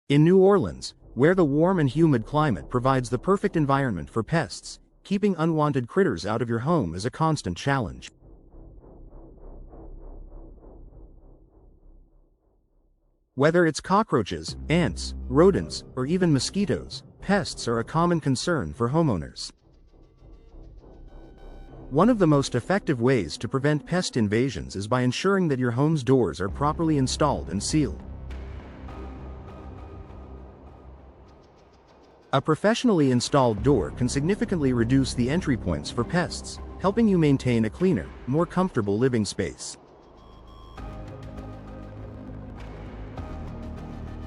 In New Orleans, where the warm and humid climate provides the perfect environment for pests, keeping unwanted critters out of your home is a constant challenge. Whether it's cockroaches, ants, rodents, or even mosquitoes, pests are a common concern for homeowners. One of the most effective ways to prevent pest invasions is by ensuring that your home's doors are properly installed and sealed. A professionally installed door can significantly reduce the entry points for pests, helping you maintain a cleaner, more comfortable living space.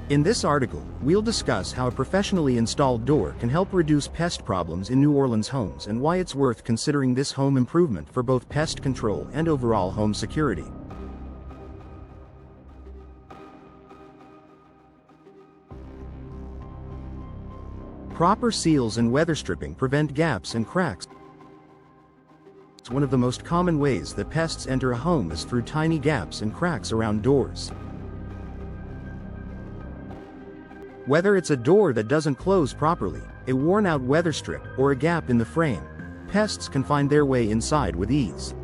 In this article, we'll discuss how a professionally installed door can help reduce pest problems in New Orleans homes and why it's worth considering this home improvement for both pest control and overall home security. Proper seals and weather stripping prevent gaps and cracks. One of the most common ways that pests enter a home is through tiny gaps and cracks around doors. Whether it's a door that doesn't close properly, a worn-out weather strip, or a gap in the frame, pests can find their way inside with ease.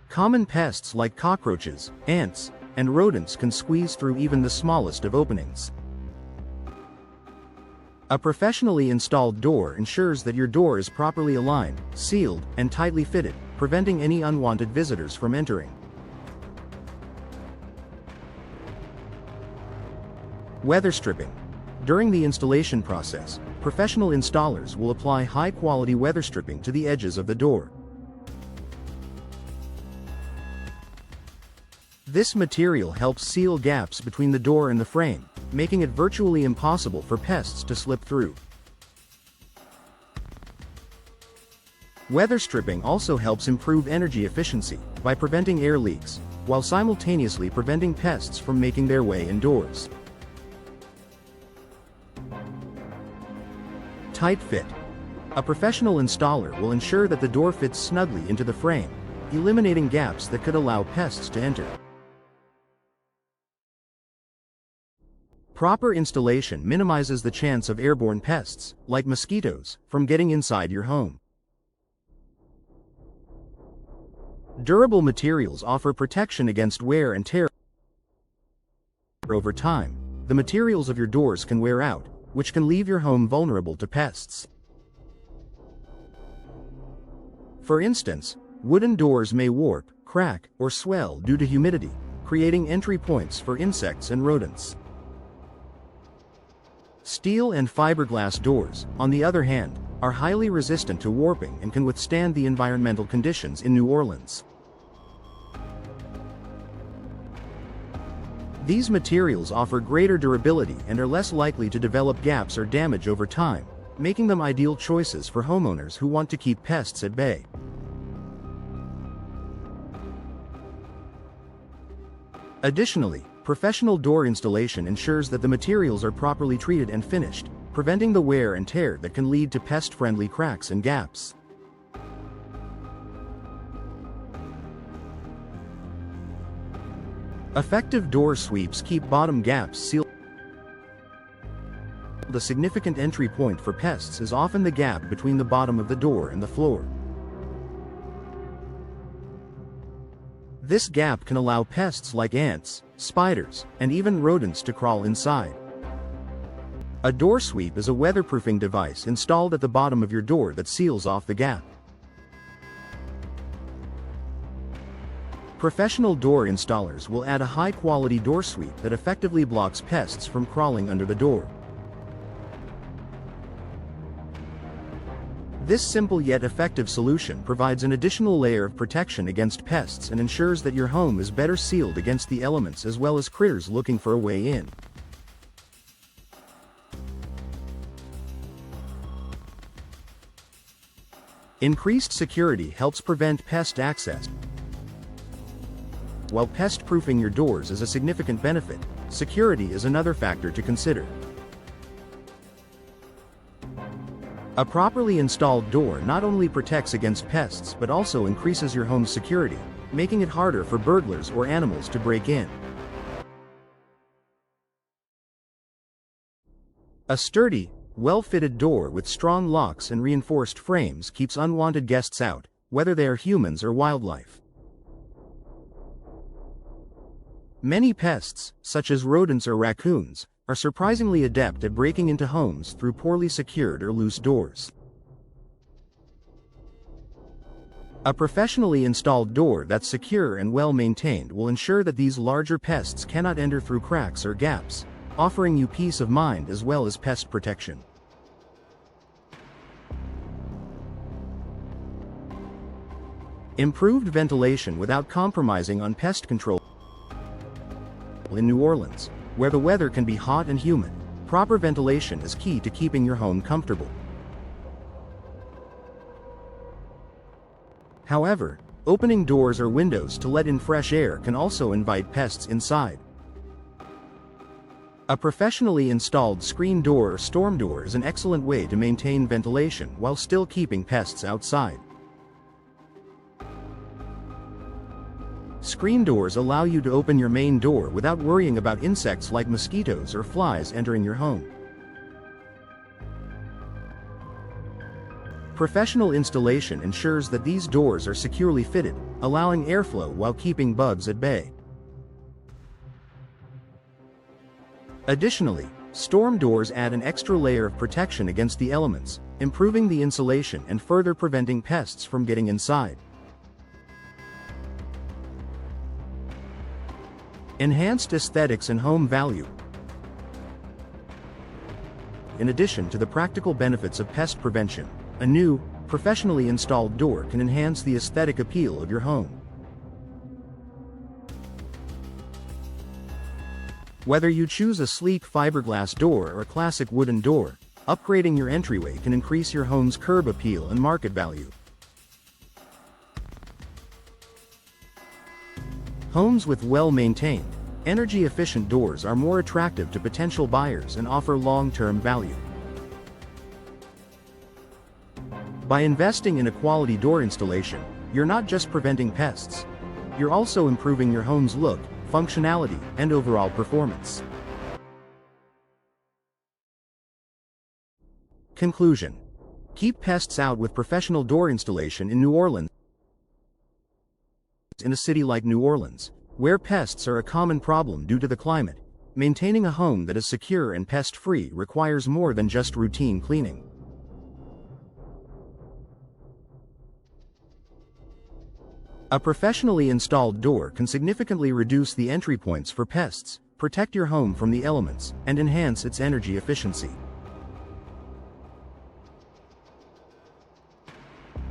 Common pests like cockroaches, ants, and rodents can squeeze through even the smallest of openings. A professionally installed door ensures that your door is properly aligned, sealed, and tightly fitted, preventing any unwanted visitors from entering. Weather stripping. During the installation process, professional installers will apply high-quality weather stripping to the edges of the door. This material helps seal gaps between the door and the frame, making it virtually impossible for pests to slip through. Weather stripping also helps improve energy efficiency by preventing air leaks, while simultaneously preventing pests from making their way indoors. Tight fit. A professional installer will ensure that the door fits snugly into the frame, eliminating gaps that could allow pests to enter. Proper installation minimizes the chance of airborne pests, like mosquitoes, from getting inside your home. Durable materials offer protection against wear and tear. Over time, the materials of your doors can wear out, which can leave your home vulnerable to pests. For instance, wooden doors may warp, crack, or swell due to humidity, creating entry points for insects and rodents. Steel and fiberglass doors, on the other hand, are highly resistant to warping and can withstand the environmental conditions in New Orleans. These materials offer greater durability and are less likely to develop gaps or damage over time, making them ideal choices for homeowners who want to keep pests at bay. Additionally, professional door installation ensures that the materials are properly treated and finished, preventing the wear and tear that can lead to pest-friendly cracks and gaps. Effective door sweeps keep bottom gaps sealed. The significant entry point for pests is often the gap between the bottom of the door and the floor. This gap can allow pests like ants, spiders, and even rodents to crawl inside. A door sweep is a weatherproofing device installed at the bottom of your door that seals off the gap. Professional door installers will add a high-quality door sweep that effectively blocks pests from crawling under the door. This simple yet effective solution provides an additional layer of protection against pests and ensures that your home is better sealed against the elements as well as critters looking for a way in. Increased security helps prevent pest access. While pest-proofing your doors is a significant benefit, security is another factor to consider. A properly installed door not only protects against pests but also increases your home's security, making it harder for burglars or animals to break in. A sturdy, well-fitted door with strong locks and reinforced frames keeps unwanted guests out, whether they are humans or wildlife. Many pests, such as rodents or raccoons, are surprisingly adept at breaking into homes through poorly secured or loose doors. A professionally installed door that's secure and well-maintained will ensure that these larger pests cannot enter through cracks or gaps, offering you peace of mind as well as pest protection. Improved ventilation without compromising on pest control. In New Orleans, where the weather can be hot and humid, proper ventilation is key to keeping your home comfortable. However, opening doors or windows to let in fresh air can also invite pests inside. A professionally installed screen door or storm door is an excellent way to maintain ventilation while still keeping pests outside. Screen doors allow you to open your main door without worrying about insects like mosquitoes or flies entering your home. Professional installation ensures that these doors are securely fitted, allowing airflow while keeping bugs at bay. Additionally, storm doors add an extra layer of protection against the elements, improving the insulation and further preventing pests from getting inside. Enhanced aesthetics and home value. In addition to the practical benefits of pest prevention, a new, professionally installed door can enhance the aesthetic appeal of your home. Whether you choose a sleek fiberglass door or a classic wooden door, upgrading your entryway can increase your home's curb appeal and market value. Homes with well-maintained, energy-efficient doors are more attractive to potential buyers and offer long-term value. By investing in a quality door installation, you're not just preventing pests. You're also improving your home's look, functionality, and overall performance. Conclusion: keep pests out with professional door installation in New Orleans. In a city like New Orleans, where pests are a common problem due to the climate, maintaining a home that is secure and pest-free requires more than just routine cleaning. A professionally installed door can significantly reduce the entry points for pests, protect your home from the elements, and enhance its energy efficiency.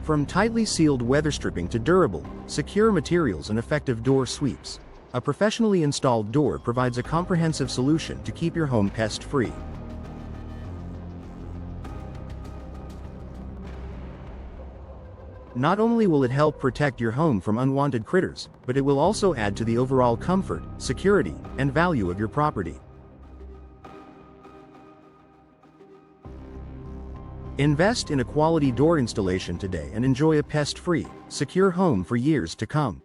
From tightly sealed weather stripping to durable, secure materials and effective door sweeps, a professionally installed door provides a comprehensive solution to keep your home pest-free. Not only will it help protect your home from unwanted critters, but it will also add to the overall comfort, security, and value of your property. Invest in a quality door installation today and enjoy a pest-free, secure home for years to come.